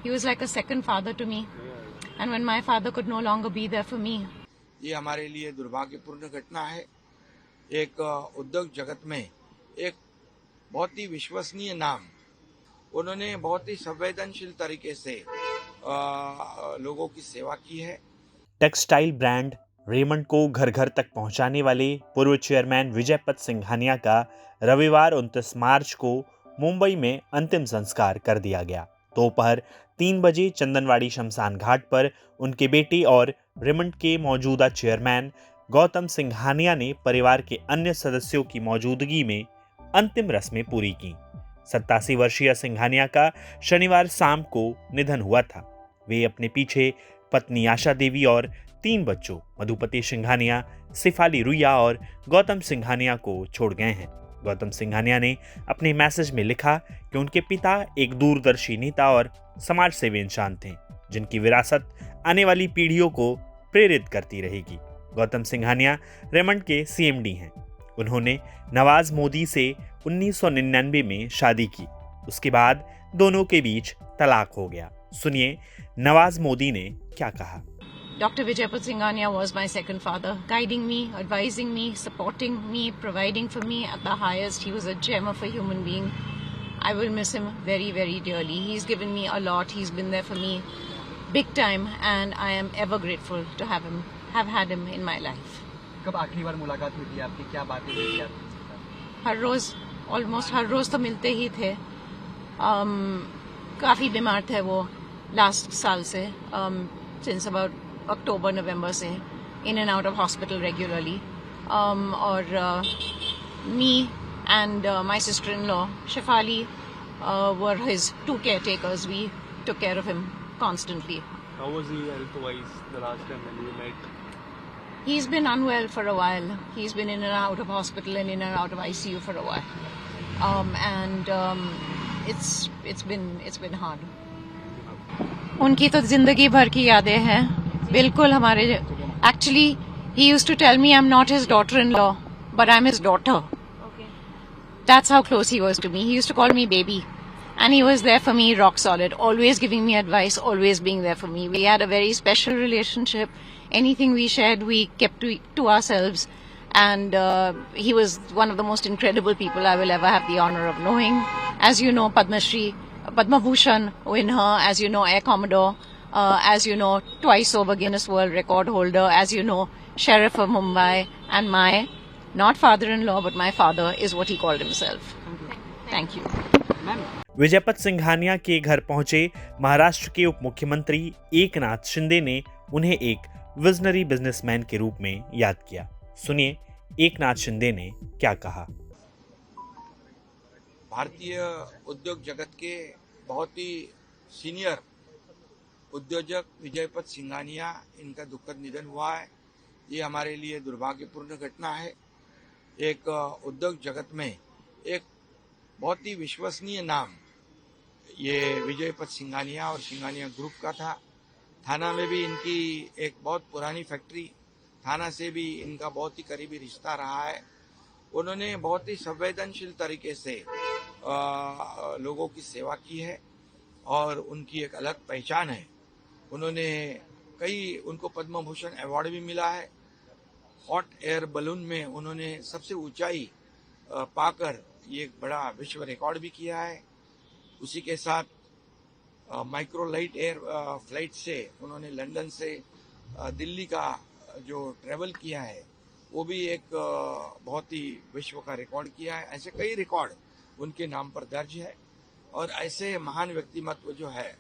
He was like a second father to me. And when my father could no longer be there for me. ये हमारे लिए दुर्भाग्यपूर्ण घटना है। एक उद्योग जगत में एक बहुत ही विश्वसनीय नाम, उन्होंने बहुत ही संवेदनशील तरीके से लोगों की सेवा की है। टेक्सटाइल ब्रांड रेमंड को घर घर तक पहुंचाने वाले पूर्व चेयरमैन विजयपत सिंघानिया का रविवार 29 मार्च को मुंबई में अंतिम संस्कार कर दिया गया। दोपहर 3 बजे चंदनवाड़ी शमशान घाट पर उनके बेटे और रेमंड के मौजूदा चेयरमैन गौतम सिंघानिया ने परिवार के अन्य सदस्यों की मौजूदगी में अंतिम रस्में पूरी की। 87 वर्षीय सिंघानिया का शनिवार शाम को निधन हुआ था। वे अपने पीछे पत्नी आशा देवी और 3 बच्चों मधुपति सिंघानिया, सिफाली रुइया और गौतम सिंघानिया को छोड़ गए हैं। गौतम सिंघानिया ने अपने मैसेज में लिखा कि उनके पिता एक दूरदर्शी नेता और समाज सेवी इंसान थे, जिनकी विरासत आने वाली पीढ़ियों को प्रेरित करती रहेगी। गौतम सिंघानिया रेमंड के सीएमडी हैं। उन्होंने नवाज मोदी से 1999 में शादी की। उसके बाद दोनों के बीच तलाक हो गया। सुनिए नवाज मोदी ने क्या कहा। Dr. Vijaypat Singhania was my second father, guiding me, advising me, supporting me, providing for me at the highest. He was a gem of a human being. I will miss him very, very dearly. He's given me a lot. He's been there for me big time, and I am ever grateful to have had him in my life. कब आखिरी बार मुलाकात हुई थी आपकी, क्या बातें हुई थी आपकी? हर रोज, ऑलमोस्ट हर रोज तो मिलते ही थे। काफी बीमार थे वो लास्ट साल से, सिंस अबाउट अक्टूबर नवंबर से in and out of hospital regularly. और me and my sister in law Shifali were his 2 caretakers. We took care of him constantly. How was he health-wise the last time when you met? He's been unwell for a while. He's been in and out of hospital and in and out of ICU for a while. It's been hard. उनकी तो जिंदगी भर की यादें हैं। बिल्कुल हमारे actually he used to tell me I'm not his daughter-in-law, but I'm his daughter. Okay. That's how close he was to me. He used to call me baby. And he was there for me, rock solid, always giving me advice, always being there for me. We had a very special relationship. Anything we shared, we kept to ourselves. And he was one of the most incredible people I will ever have the honor of knowing. As you know, Padma Shri, Padma Bhushan winner, as you know, Air Commodore, as you know, twice over Guinness World Record holder, as you know, Sheriff of Mumbai, and my, not father-in-law, but my father is what he called himself. Thank you. Vijaypat Singhania के घर पहुंचे महाराष्ट्र के उप मुख्यमंत्री एकनाथ शिंदे ने उन्हें एक visionary businessman के रूप में याद किया। सुनिए एकनाथ शिंदे ने क्या कहा। भारतीय उद्योग जगत के बहुत ही सीनियर उद्योजक विजयपत सिंघानिया, इनका दुखद निधन हुआ है। ये हमारे लिए दुर्भाग्यपूर्ण घटना है। एक उद्योग जगत में एक बहुत ही विश्वसनीय नाम ये विजयपत सिंघानिया और सिंघानिया ग्रुप का था। थाना में भी इनकी एक बहुत पुरानी फैक्ट्री, थाना से भी इनका बहुत ही करीबी रिश्ता रहा है। उन्होंने बहुत ही संवेदनशील तरीके से लोगों की सेवा की है और उनकी एक अलग पहचान है। उनको पद्म भूषण अवार्ड भी मिला है। हॉट एयर बलून में उन्होंने सबसे ऊंचाई पाकर ये एक बड़ा विश्व रिकॉर्ड भी किया है। उसी के साथ माइक्रो लाइट एयर फ्लाइट से उन्होंने लंदन से दिल्ली का जो ट्रेवल किया है वो भी एक बहुत ही विश्व का रिकॉर्ड किया है। ऐसे कई रिकॉर्ड उनके नाम पर दर्ज है और ऐसे महान व्यक्तिमत्व जो है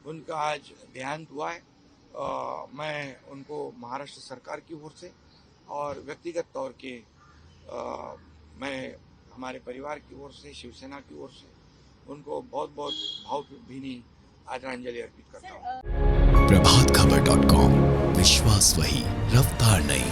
उनका आज देहांत हुआ है। मैं उनको महाराष्ट्र सरकार की ओर से और व्यक्तिगत तौर के मैं हमारे परिवार की ओर से, शिवसेना की ओर से उनको बहुत बहुत भावभीनी आदरांजलि अर्पित करता हूँ। प्रभातखबर.com, विश्वास वही, रफ्तार नहीं।